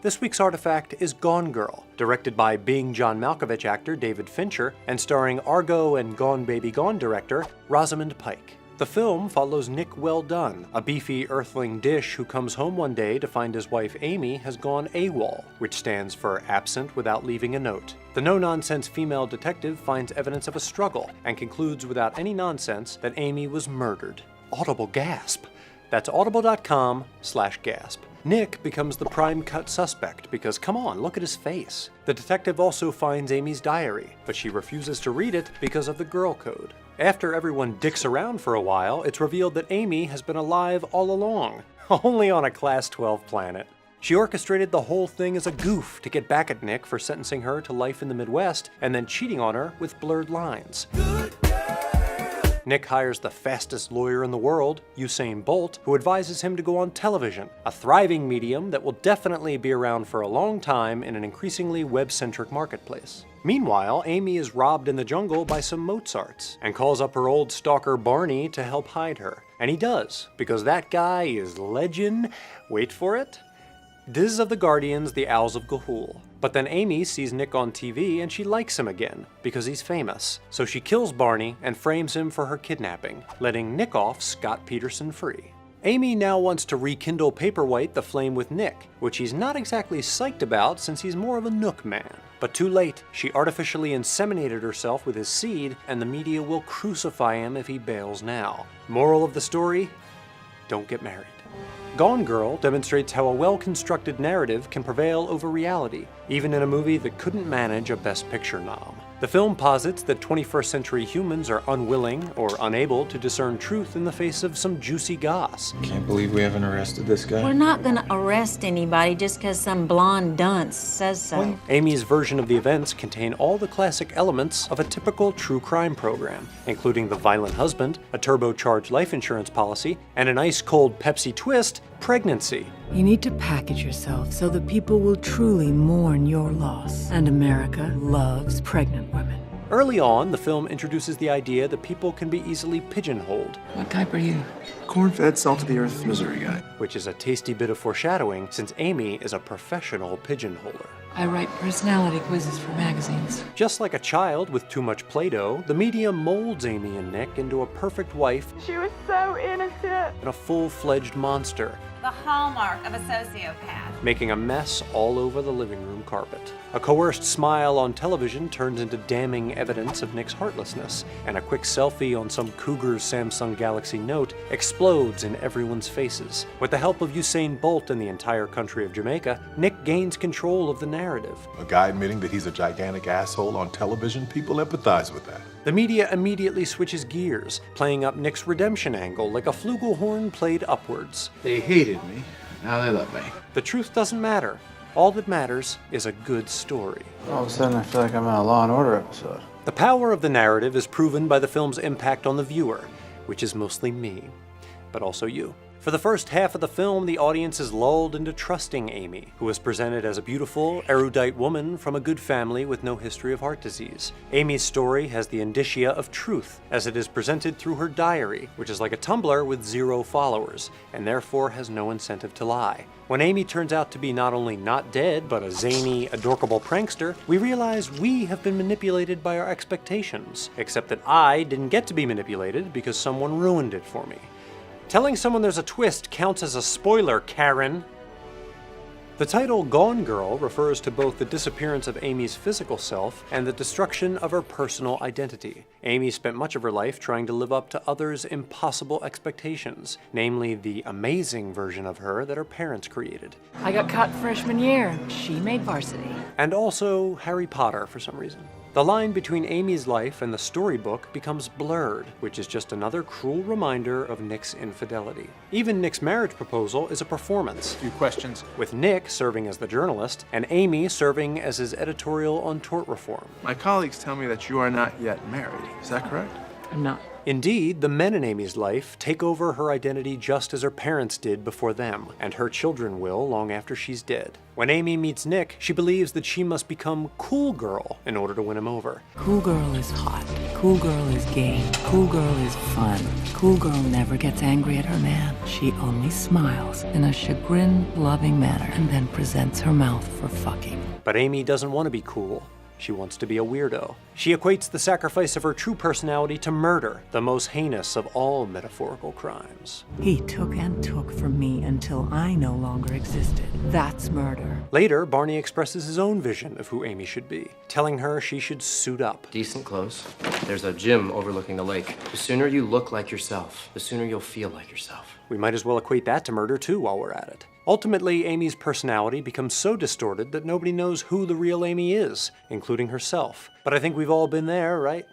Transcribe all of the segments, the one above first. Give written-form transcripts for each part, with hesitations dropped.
This week's artifact is Gone Girl, directed by Being John Malkovich actor David Fincher and starring Argo and Gone Baby Gone director Rosamund Pike. The film follows Nick Well Done, a beefy earthling dish who comes home one day to find his wife Amy has gone AWOL, which stands for absent without leaving a note. The no-nonsense female detective finds evidence of a struggle and concludes without any nonsense that Amy was murdered. Audible gasp! That's audible.com/gasp. Nick becomes the prime cut suspect because, come on, look at his face. The detective also finds Amy's diary, but she refuses to read it because of the girl code. After everyone dicks around for a while, it's revealed that Amy has been alive all along, only on a Class 12 planet. She orchestrated the whole thing as a goof to get back at Nick for sentencing her to life in the Midwest and then cheating on her with blurred lines. Nick hires the fastest lawyer in the world, Usain Bolt, who advises him to go on television, a thriving medium that will definitely be around for a long time in an increasingly web-centric marketplace. Meanwhile, Amy is robbed in the jungle by some Mozarts and calls up her old stalker Barney to help hide her. And he does, because that guy is legend, wait for it, Diz of the Guardians, the Owls of Ga'Hoole. But then Amy sees Nick on TV and she likes him again, because he's famous. So she kills Barney and frames him for her kidnapping, letting Nick off Scott-Peterson free. Amy now wants to rekindle Paperwhite the flame with Nick, which he's not exactly psyched about since he's more of a Nook man. But too late, she artificially inseminated herself with his seed, and the media will crucify him if he bails now. Moral of the story? Don't get married. Gone Girl demonstrates how a well-constructed narrative can prevail over reality, even in a movie that couldn't manage a Best Picture nom. The film posits that 21st century humans are unwilling or unable to discern truth in the face of some juicy goss. Can't believe we haven't arrested this guy. We're not gonna arrest anybody just because some blonde dunce says so. Amy's version of the events contain all the classic elements of a typical true crime program, including the violent husband, a turbocharged life insurance policy, and an ice-cold Pepsi twist, pregnancy. You need to package yourself so that people will truly mourn your loss. And America loves pregnant women. Early on, the film introduces the idea that people can be easily pigeonholed. What type are you? Corn-fed, salt-of-the-earth Missouri guy. Which is a tasty bit of foreshadowing since Amy is a professional pigeonholer. I write personality quizzes for magazines. Just like a child with too much Play-Doh, the media molds Amy and Nick into a perfect wife. She was so innocent. And a full-fledged monster. The hallmark of a sociopath. Making a mess all over the living room carpet. A coerced smile on television turns into damning evidence of Nick's heartlessness, and a quick selfie on some cougar's Samsung Galaxy Note explodes in everyone's faces. With the help of Usain Bolt and the entire country of Jamaica, Nick gains control of the narrative. A guy admitting that he's a gigantic asshole on television, people empathize with that. The media immediately switches gears, playing up Nick's redemption angle like a flugelhorn played upwards. They hated me, now they love me. The truth doesn't matter. All that matters is a good story. All of a sudden, I feel like I'm in a Law & Order episode. The power of the narrative is proven by the film's impact on the viewer, which is mostly me, but also you. For the first half of the film, the audience is lulled into trusting Amy, who is presented as a beautiful, erudite woman from a good family with no history of heart disease. Amy's story has the indicia of truth, as it is presented through her diary, which is like a Tumblr with 0 followers, and therefore has no incentive to lie. When Amy turns out to be not only not dead, but a zany, adorkable prankster, we realize we have been manipulated by our expectations, except that I didn't get to be manipulated because someone ruined it for me. Telling someone there's a twist counts as a spoiler, Karen. The title Gone Girl refers to both the disappearance of Amy's physical self and the destruction of her personal identity. Amy spent much of her life trying to live up to others' impossible expectations, namely the amazing version of her that her parents created. I got caught freshman year. She made varsity. And also Harry Potter for some reason. The line between Amy's life and the storybook becomes blurred, which is just another cruel reminder of Nick's infidelity. Even Nick's marriage proposal is a performance. A few questions. With Nick serving as the journalist, and Amy serving as his editorial on tort reform. My colleagues tell me that you are not yet married. Is that correct? I'm not. Indeed, the men in Amy's life take over her identity just as her parents did before them, and her children will long after she's dead. When Amy meets Nick, she believes that she must become Cool Girl in order to win him over. Cool girl is hot. Cool girl is game. Cool girl is fun. Cool girl never gets angry at her man. She only smiles in a chagrin-loving manner and then presents her mouth for fucking. But Amy doesn't want to be cool. She wants to be a weirdo. She equates the sacrifice of her true personality to murder, the most heinous of all metaphorical crimes. He took and took from me until I no longer existed. That's murder. Later, Barney expresses his own vision of who Amy should be, telling her she should suit up. Decent clothes. There's a gym overlooking the lake. The sooner you look like yourself, the sooner you'll feel like yourself. We might as well equate that to murder too while we're at it. Ultimately, Amy's personality becomes so distorted that nobody knows who the real Amy is, including herself. But I think we've all been there, right?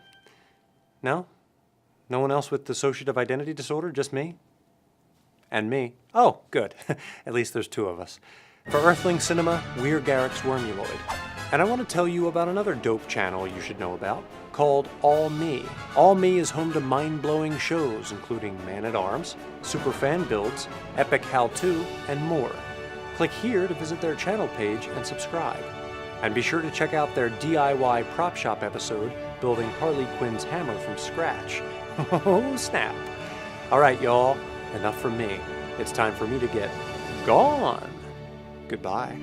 No? No one else with dissociative identity disorder? Just me? And me? Oh, good. At least there's two of us. For Earthling Cinema, we're garyx wormuloid. And I want to tell you about another dope channel you should know about, called aweme. Aweme is home to mind-blowing shows including Man-at-Arms, Superfan Builds, Epic How-To, and more. Click here to visit their channel page and subscribe. And be sure to check out their DIY prop shop episode, building Harley Quinn's hammer from scratch. Oh, snap. All right, y'all, enough from me. It's time for me to get gone. Goodbye.